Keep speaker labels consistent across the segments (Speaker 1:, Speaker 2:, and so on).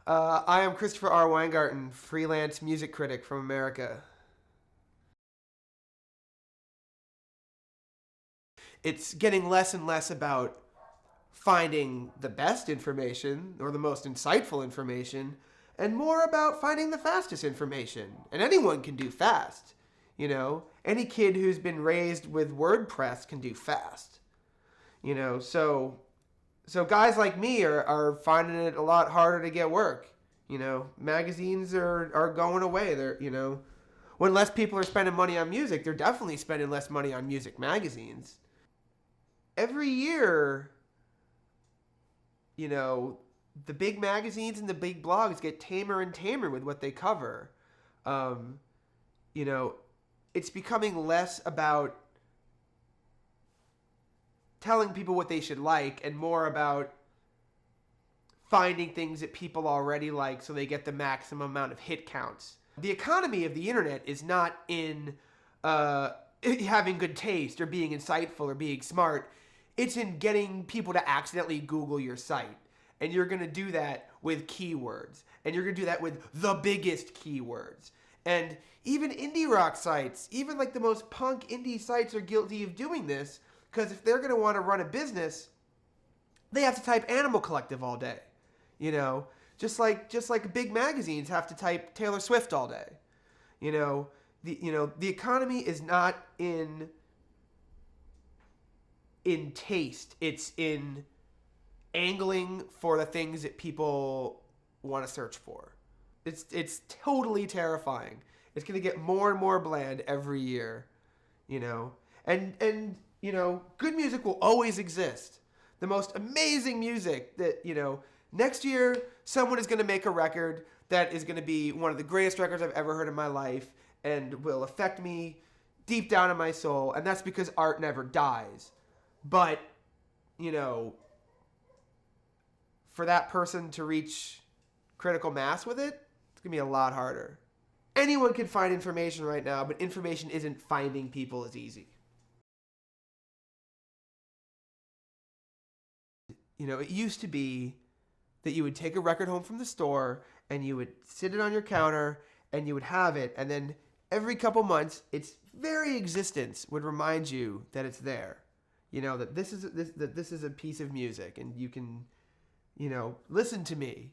Speaker 1: I am Christopher R. Weingarten, freelance music critic from America. It's getting less and less about finding the best information or the most insightful information and more about finding the fastest information. And anyone can do fast. Any kid who's been raised with WordPress can do fast. So guys like me are finding it a lot harder to get work. Magazines are going away. When less people are spending money on music, they're definitely spending less money on music magazines. Every year, the big magazines and the big blogs get tamer and tamer with what they cover. It's becoming less about telling people what they should like and more about finding things that people already like so they get the maximum amount of hit counts. The economy of the internet is not in having good taste or being insightful or being smart. It's in getting people to accidentally Google your site. And you're going to do that with keywords. And you're going to do that with the biggest keywords. And even indie rock sites, even like the most punk indie sites are guilty of doing this, because if they're going to want to run a business, they have to type Animal Collective all day. Just like big magazines have to type Taylor Swift all day. The economy is not in taste. It's in angling for the things that people want to search for. It's totally terrifying. It's going to get more and more bland every year, And good music will always exist. The most amazing music that, next year someone is going to make a record that is going to be one of the greatest records I've ever heard in my life and will affect me deep down in my soul. And that's because art never dies. But, for that person to reach critical mass with it, it's going to be a lot harder. Anyone can find information right now, but information isn't finding people as easy. It used to be that you would take a record home from the store and you would sit it on your counter and you would have it. And then every couple months, its very existence would remind you that it's there. That this is a piece of music and you can, listen to me,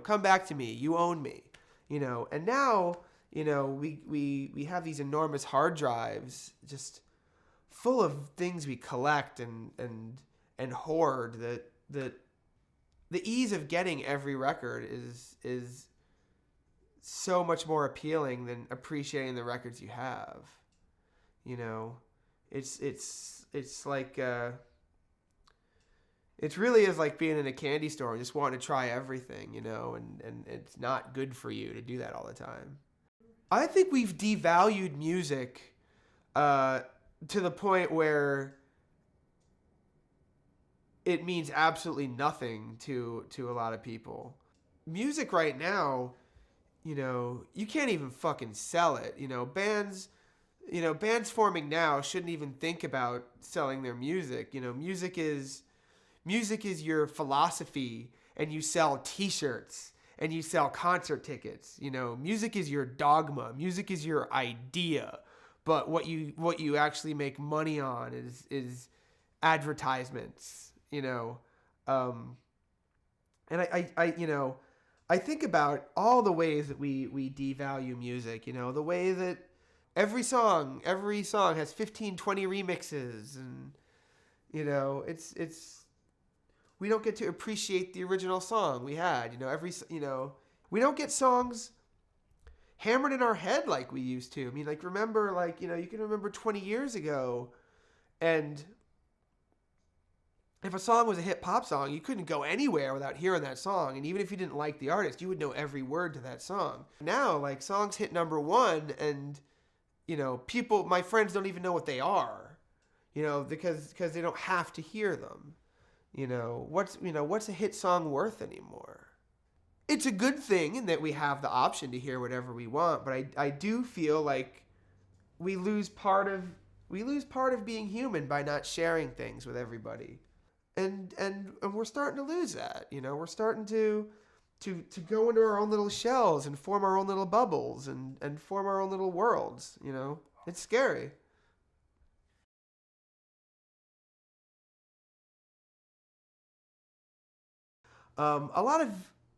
Speaker 1: come back to me. You own me, and now, we have these enormous hard drives just full of things we collect and hoard that the ease of getting every record is so much more appealing than appreciating the records you have. It's like it really is like being in a candy store and just wanting to try everything, and it's not good for you to do that all the time. I think we've devalued music to the point where it means absolutely nothing to a lot of people. Music right now, you can't even fucking sell it. Bands forming now shouldn't even think about selling their music. Music is your philosophy, and you sell t-shirts and you sell concert tickets. Music is your dogma. Music is your idea. But what you actually make money on is advertisements. And I think about all the ways that we devalue music, the way that every song has 15, 20 remixes, and, it's we don't get to appreciate the original song we had, we don't get songs hammered in our head like we used to. I mean, remember, you can remember 20 years ago, and if a song was a hip hop song, you couldn't go anywhere without hearing that song. And even if you didn't like the artist, you would know every word to that song. Now, songs hit number one and, my friends don't even know what they are, because they don't have to hear them. What's a hit song worth anymore? It's a good thing in that we have the option to hear whatever we want, but I do feel like we lose part of being human by not sharing things with everybody. And we're starting to lose that. We're starting to to go into our own little shells and form our own little bubbles and form our own little worlds. It's scary. A lot of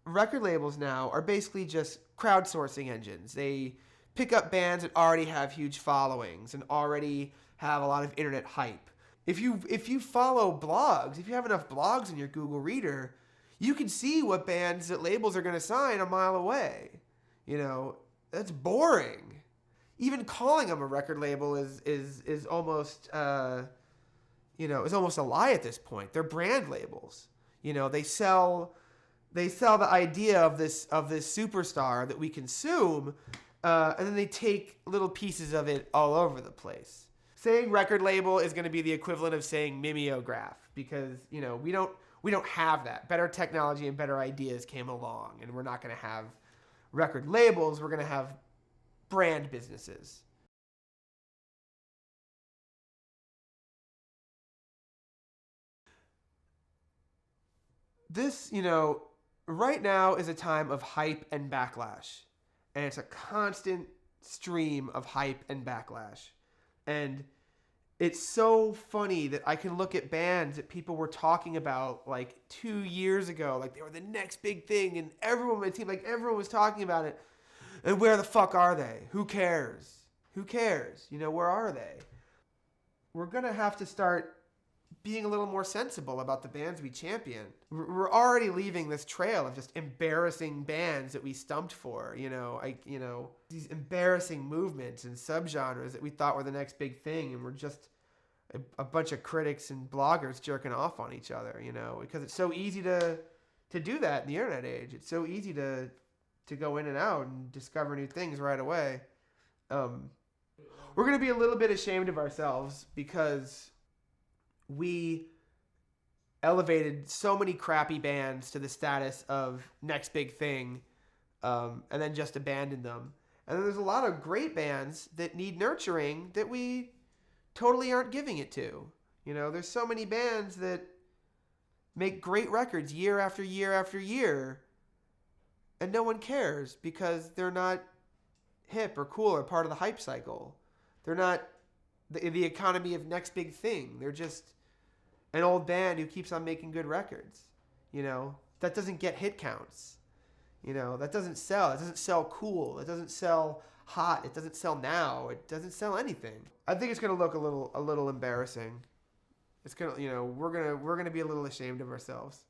Speaker 1: record labels now are basically just crowdsourcing engines. They pick up bands that already have huge followings and already have a lot of internet hype. If you follow blogs, if you have enough blogs in your Google Reader, you can see what bands that labels are going to sign a mile away. That's boring. Even calling them a record label is almost is almost a lie at this point. They're brand labels. They sell the idea of this superstar that we consume, and then they take little pieces of it all over the place. Saying record label is going to be the equivalent of saying mimeograph because we don't have that. Better technology and better ideas came along, and we're not going to have record labels. We're going to have brand businesses. This, right now is a time of hype and backlash. And it's a constant stream of hype and backlash. And it's so funny that I can look at bands that people were talking about like 2 years ago, like they were the next big thing, and it seemed like everyone was talking about it. And where the fuck are they? Who cares? Who cares? Where are they? We're going to have to start being a little more sensible about the bands we champion. We're already leaving this trail of just embarrassing bands that we stumped for. These embarrassing movements and subgenres that we thought were the next big thing, and we're just a bunch of critics and bloggers jerking off on each other. Because it's so easy to do that in the internet age. It's so easy to go in and out and discover new things right away. We're gonna be a little bit ashamed of ourselves because we elevated so many crappy bands to the status of next big thing, and then just abandoned them. And then there's a lot of great bands that need nurturing that we totally aren't giving it to. There's so many bands that make great records year after year after year, and no one cares because they're not hip or cool or part of the hype cycle. They're not the economy of next big thing. They're just an old band who keeps on making good records. That doesn't get hit counts. That doesn't sell. It doesn't sell cool. It doesn't sell hot. It doesn't sell now. It doesn't sell anything. I think it's gonna look a little embarrassing. It's gonna, we're gonna be a little ashamed of ourselves.